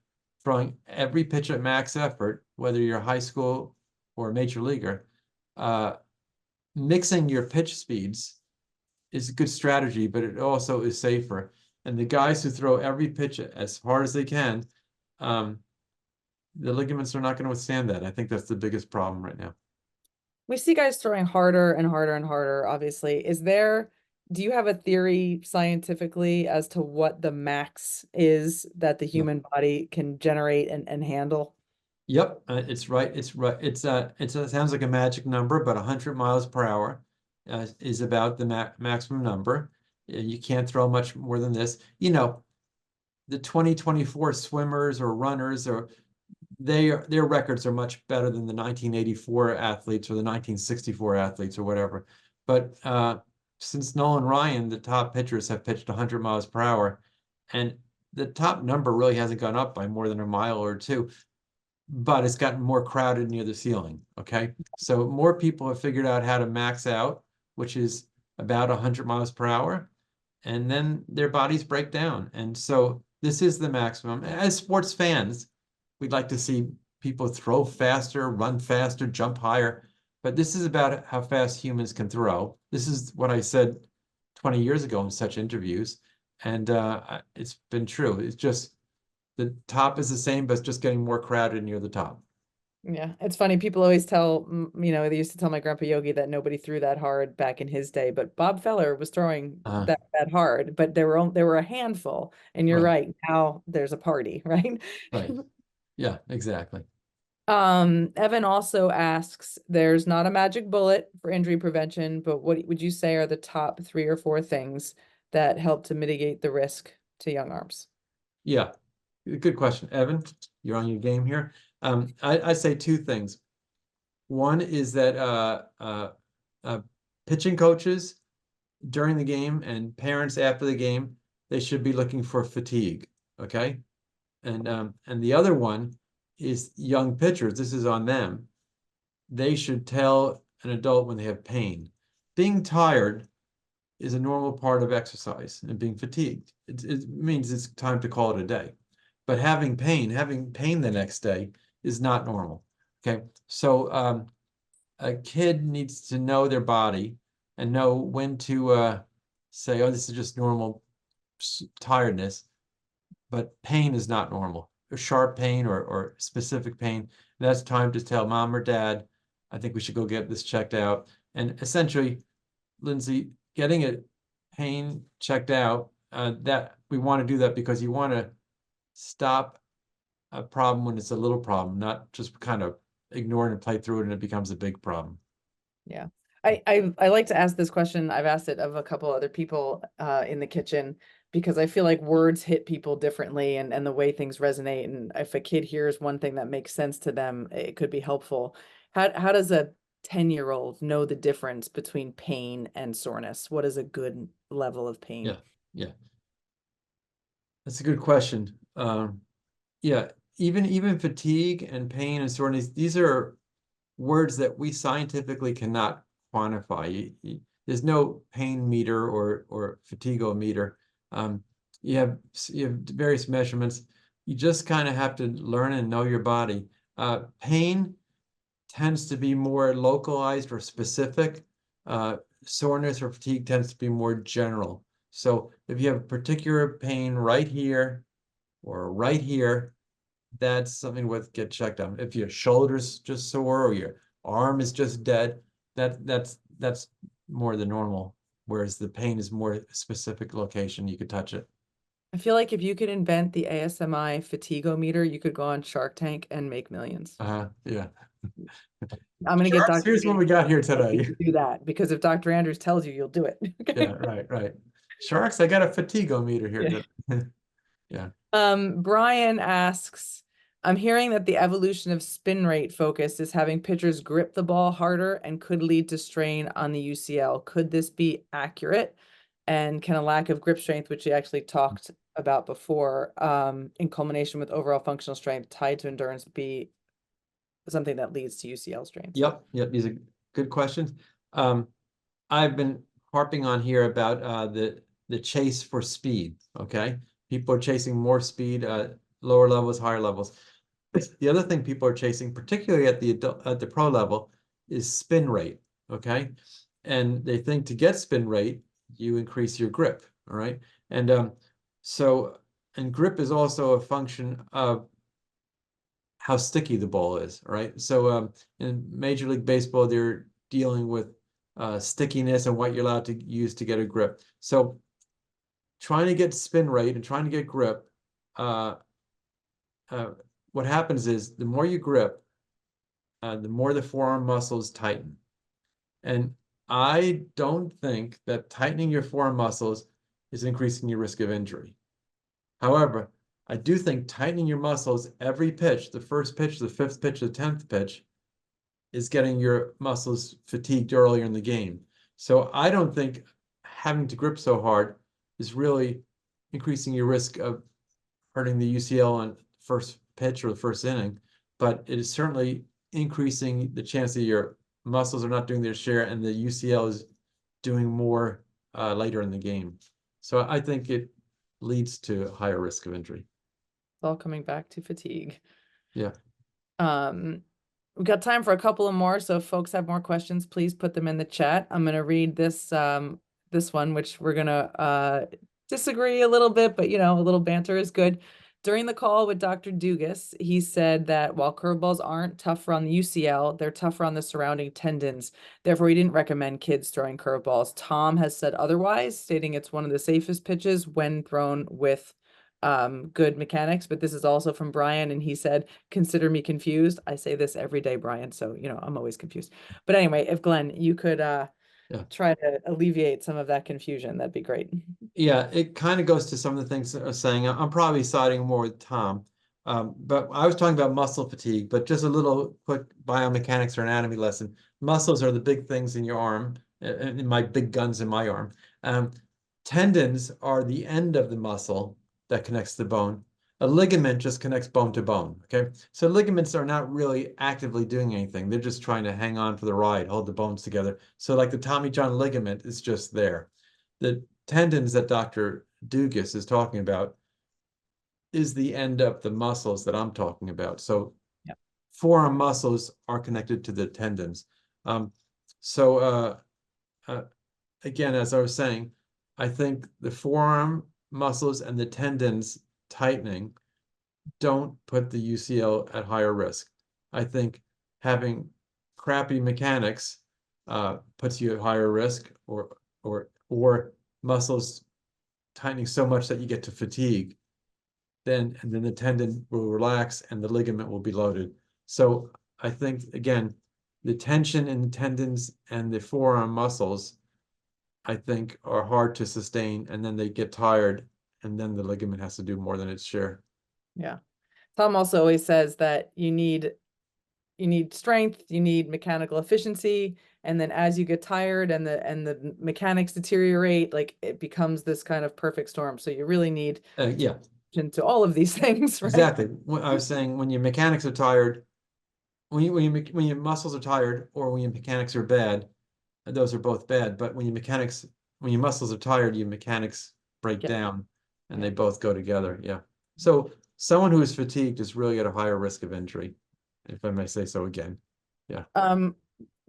throwing every pitch at max effort, whether you're a high school or a major leaguer, mixing your pitch speeds is a good strategy, but it also is safer. And the guys who throw every pitch as hard as they can, the ligaments are not going to withstand that. I think that's the biggest problem right now. We see guys throwing harder and harder and harder, obviously. Do you have a theory scientifically as to what the max is that the Yeah. human body can generate and handle? Yep, it's right. It's right. It sounds like a magic number, but 100 miles per hour is about the maximum number. You can't throw much more than this. The 2024 swimmers or runners, or their records are much better than the 1984 athletes or the 1964 athletes or whatever. But since Nolan Ryan, the top pitchers have pitched 100 miles per hour, and the top number really hasn't gone up by more than a mile or two, but it's gotten more crowded near the ceiling. Okay, so more people have figured out how to max out, which is about 100 miles per hour, and then their bodies break down. And so this is the maximum. As sports fans, we'd like to see people throw faster, run faster, jump higher, but this is about how fast humans can throw. This is what I said 20 years ago in such interviews, and it's been true. It's just the top is the same, but it's just getting more crowded near the top. Yeah, it's funny. People always they used to tell my grandpa Yogi that nobody threw that hard back in his day, but Bob Feller was throwing Uh, that hard, but there were a handful. And you're right, right. Now there's a party, right? right. Yeah, exactly. Evan also asks, there's not a magic bullet for injury prevention, but what would you say are the top 3 or 4 things that help to mitigate the risk to young arms? Yeah, good question. Evan, you're on your game here. I'd say two things. One is that uh, pitching coaches during the game and parents after the game, they should be looking for fatigue. Okay. And the other one is young pitchers. This is on them. They should tell an adult when they have pain. Being tired is a normal part of exercise, and being fatigued. It means it's time to call it a day. But having pain the next day is not normal. Okay. So a kid needs to know their body and know when to say, oh, this is just normal tiredness, but pain is not normal. Or sharp pain or specific pain, that's time to tell mom or dad, I think we should go get this checked out. And essentially, Lindsay, getting a pain checked out, that we want to do that because you want to stop a problem when it's a little problem, not just kind of ignore it and play through it and it becomes a big problem. Yeah. I like to ask this question. I've asked it of a couple other people in the kitchen because I feel like words hit people differently and the way things resonate. And if a kid hears one thing that makes sense to them, it could be helpful. How does a 10-year-old know the difference between pain and soreness? What is a good level of pain? Yeah, yeah, that's a good question. Yeah, even fatigue and pain and soreness, these are words that we scientifically cannot quantify. There's no pain meter or fatiguometer. Um, you have various measurements. You just kind of have to learn and know your body. Pain tends to be more localized or specific. Soreness or fatigue tends to be more general. So if you have particular pain right here or right here, that's something worth get checked on. If your shoulder's just sore or your arm is just dead, that's that's more the normal, whereas the pain is more specific location, you could touch it. I feel like if you could invent the ASMI fatigometer, you could go on Shark Tank and make millions. Yeah. I'm gonna get Sharks, Dr. here's what we got here today. to do that because if Dr. Andrews tells you, you'll do it. Yeah, right. Sharks, I got a fatigometer here Yeah. today. Yeah. Brian asks, I'm hearing that the evolution of spin rate focus is having pitchers grip the ball harder and could lead to strain on the UCL. Could this be accurate? And can a lack of grip strength, which he actually talked about before, in culmination with overall functional strength tied to endurance, be something that leads to UCL strains? Yep. These are good questions. Um, I've been harping on here about the chase for speed. Okay, people are chasing more speed, lower levels, higher levels. The other thing people are chasing, particularly at the pro level, is spin rate. Okay, and they think to get spin rate, you increase your grip. All right, and so and grip is also a function of how sticky the ball is, right? So in Major League Baseball, they're dealing with stickiness and what you're allowed to use to get a grip. So trying to get spin rate and trying to get grip, uh, what happens is the more you grip, the more the forearm muscles tighten. And I don't think that tightening your forearm muscles is increasing your risk of injury. However, I do think tightening your muscles every pitch, the first pitch, the fifth pitch, the 10th pitch, is getting your muscles fatigued earlier in the game. So I don't think having to grip so hard is really increasing your risk of hurting the UCL on first pitch or the first inning, but it is certainly increasing the chance that your muscles are not doing their share and the UCL is doing more later in the game. So I think it leads to higher risk of injury. It's all coming back to fatigue. Yeah. We've got time for a couple of more, so if folks have more questions, please put them in the chat. I'm gonna read this one, which we're gonna disagree a little bit, but a little banter is good. During the call with Dr. Dugas, he said that while curveballs aren't tougher on the UCL, they're tougher on the surrounding tendons. Therefore, he didn't recommend kids throwing curveballs. Tom has said otherwise, stating it's one of the safest pitches when thrown with good mechanics. But this is also from Brian, and he said, consider me confused. I say this every day, Brian, so I'm always confused. But anyway, if Glenn, you could Yeah. try to alleviate some of that confusion, that'd be great. Yeah, it kind of goes to some of the things that I was saying. I'm probably siding more with Tom. But I was talking about muscle fatigue, but just a little quick biomechanics or anatomy lesson. Muscles are the big things in your arm, and my big guns in my arm. Tendons are the end of the muscle that connects the bone. A ligament just connects bone to bone. Okay, so ligaments are not really actively doing anything. They're just trying to hang on for the ride, hold the bones together. So like the Tommy John ligament is just there. The tendons that Dr. Dugas is talking about is the end of the muscles that I'm talking about. So Yeah. forearm muscles are connected to the tendons. Um, so again, as I was saying, I think the forearm muscles and the tendons tightening don't put the UCL at higher risk. I think having crappy mechanics puts you at higher risk, or muscles tightening so much that you get to fatigue, and then the tendon will relax and the ligament will be loaded. So I think, again, the tension in the tendons and the forearm muscles, I think, are hard to sustain, and then they get tired, and then the ligament has to do more than its share. Yeah. Tom also always says that you need strength, you need mechanical efficiency, and then as you get tired and the mechanics deteriorate, like it becomes this kind of perfect storm. So you really need Yeah, into all of these things, right? exactly. What I was saying, when your mechanics are tired, when your muscles are tired, or when your mechanics are bad, those are both bad. But when your muscles are tired, your mechanics break Yeah. down, and Yeah. they both go together. Yeah. So someone who is fatigued is really at a higher risk of injury, if I may say so again. Yeah.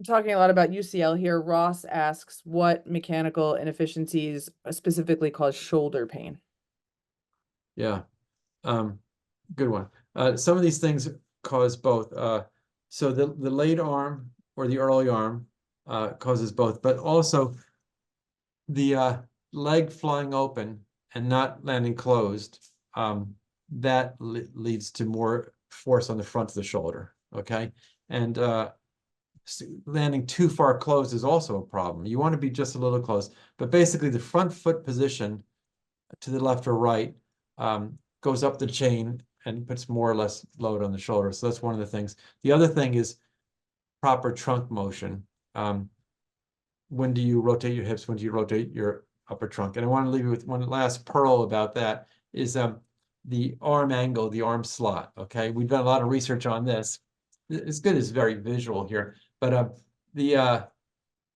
Talking a lot about UCL here, Ross asks what mechanical inefficiencies specifically cause shoulder pain. Yeah. Good one. Some of these things cause both. So the late arm or the early arm causes both, but also the leg flying open and not landing closed, that leads to more force on the front of the shoulder. Okay. And landing too far closed is also a problem. You want to be just a little close, but basically the front foot position to the left or right goes up the chain and puts more or less load on the shoulder. So that's one of the things. The other thing is proper trunk motion. When do you rotate your hips? When do you rotate your upper trunk? And I want to leave you with one last pearl about that is the arm angle, the arm slot. Okay, we've done a lot of research on this. It's good, it's very visual here, but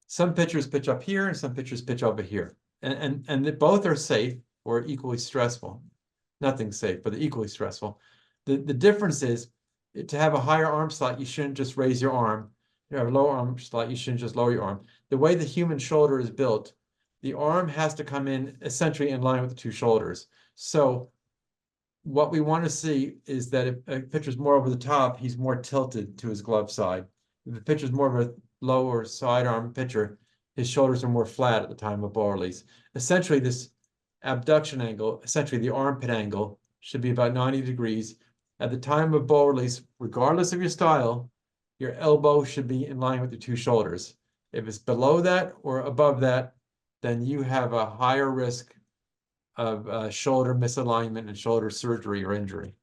some pitchers pitch up here and some pitchers pitch over here, and both are safe or equally stressful. Nothing's safe, but they're equally stressful. The difference is to have a higher arm slot, you shouldn't just raise your arm. You have a lower arm slot, you shouldn't just lower your arm. The way the human shoulder is built, the arm has to come in essentially in line with the two shoulders. So what we want to see is that if a pitcher's more over the top, he's more tilted to his glove side. If the pitcher's more of a lower sidearm pitcher, his shoulders are more flat at the time of ball release. Essentially, this abduction angle, essentially the armpit angle, should be about 90 degrees. At the time of ball release, regardless of your style, your elbow should be in line with your two shoulders. If it's below that or above that, then you have a higher risk of shoulder misalignment and shoulder surgery or injury.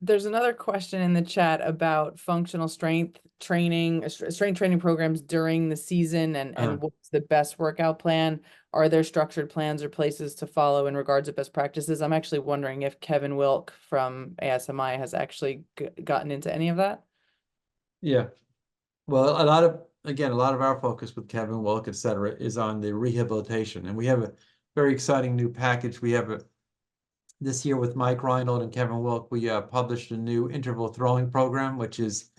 There's another question in the chat about functional strength training, strength training programs during the season and what's the best workout plan? Are there structured plans or places to follow in regards to best practices? I'm actually wondering if Kevin Wilk from ASMI has actually gotten into any of that. Yeah. Well, a lot of our focus with Kevin Wilk, et cetera, is on the rehabilitation. And we have a very exciting new package. We have this year with Mike Reinhold and Kevin Wilk, we published a new interval throwing program, which is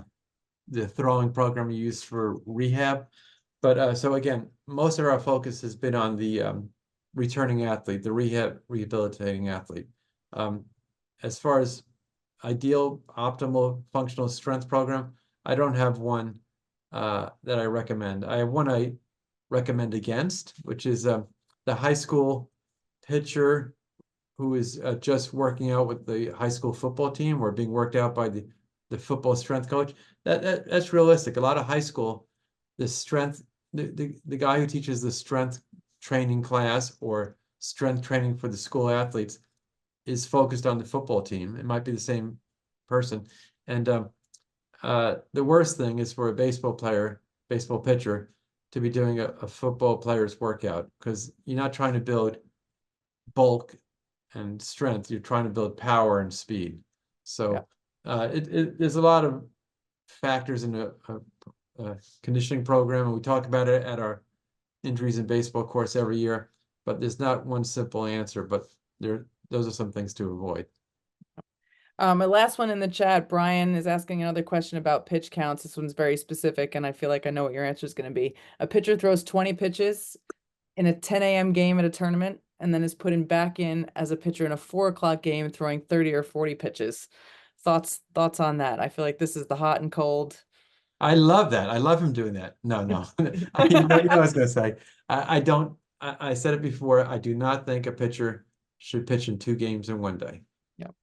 the throwing program we use for rehab. But so again, most of our focus has been on the returning athlete, the rehabilitating athlete. As far as ideal, optimal functional strength program, I don't have one that I recommend. I have one I recommend against, which is the high school pitcher who is just working out with the high school football team or being worked out by the football strength coach. That's realistic. A lot of high school, the strength, the guy who teaches the strength training class or strength training for the school athletes is focused on the football team. It might be the same person. And the worst thing is for a baseball pitcher to be doing a football player's workout, because you're not trying to build bulk and strength, you're trying to build power and speed. So there's a lot of factors in a conditioning program, and we talk about it at our injuries in baseball course every year, but there's not one simple answer, but those are some things to avoid. My last one in the chat, Brian is asking another question about pitch counts. This one's very specific, and I feel like I know what your answer is going to be. A pitcher throws 20 pitches in a 10 a.m. game at a tournament, and then is put back in as a pitcher in a 4 o'clock game throwing 30 or 40 pitches. Thoughts on that? I feel like this is the hot and cold. I love that. I love him doing that. No. You know what I was going to say. I said it before. I do not think a pitcher should pitch in 2 games in one day. Yep.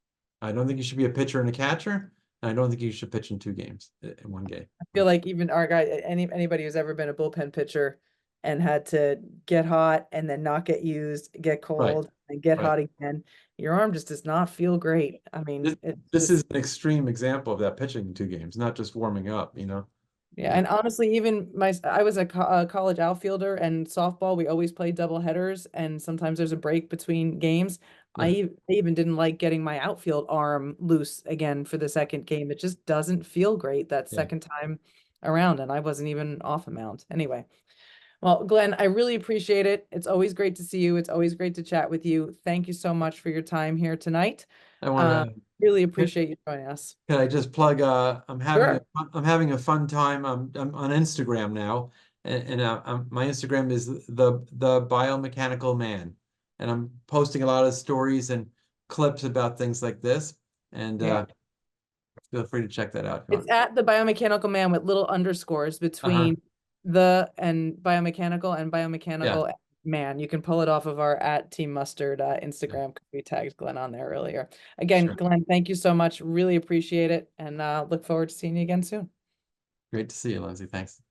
I don't think you should be a pitcher and a catcher. And I don't think you should pitch in 2 games in one game. I feel like even our guy, anybody who's ever been a bullpen pitcher and had to get hot and then not get used, get cold, and get hot again, your arm just does not feel great. I mean, this is an extreme example of that, pitching in 2 games, not just warming up, you know? Yeah, and honestly, even I was a college outfielder, and softball, we always played double headers, and sometimes there's a break between games. Yeah. I even didn't like getting my outfield arm loose again for the second game. It just doesn't feel great that second time around, and I wasn't even off a mound. Anyway, well, Glenn, I really appreciate it. It's always great to see you. It's always great to chat with you. Thank you so much for your time here tonight. I want to really appreciate you joining us. Can I just plug? I'm having a fun time. I'm on Instagram now, and my Instagram is the biomechanical man, and I'm posting a lot of stories and clips about things like this. And Feel free to check that out if you It's want. at the biomechanical man with little underscores Uh-huh. between the and Yeah. biomechanical man. You can pull it off of our at Team Mustard Yeah. Instagram because we tagged Glenn on there earlier. Again, Sure. Glenn, thank you so much. Really appreciate it, and look forward to seeing you again soon. Great to see you, Lindsay. Thanks.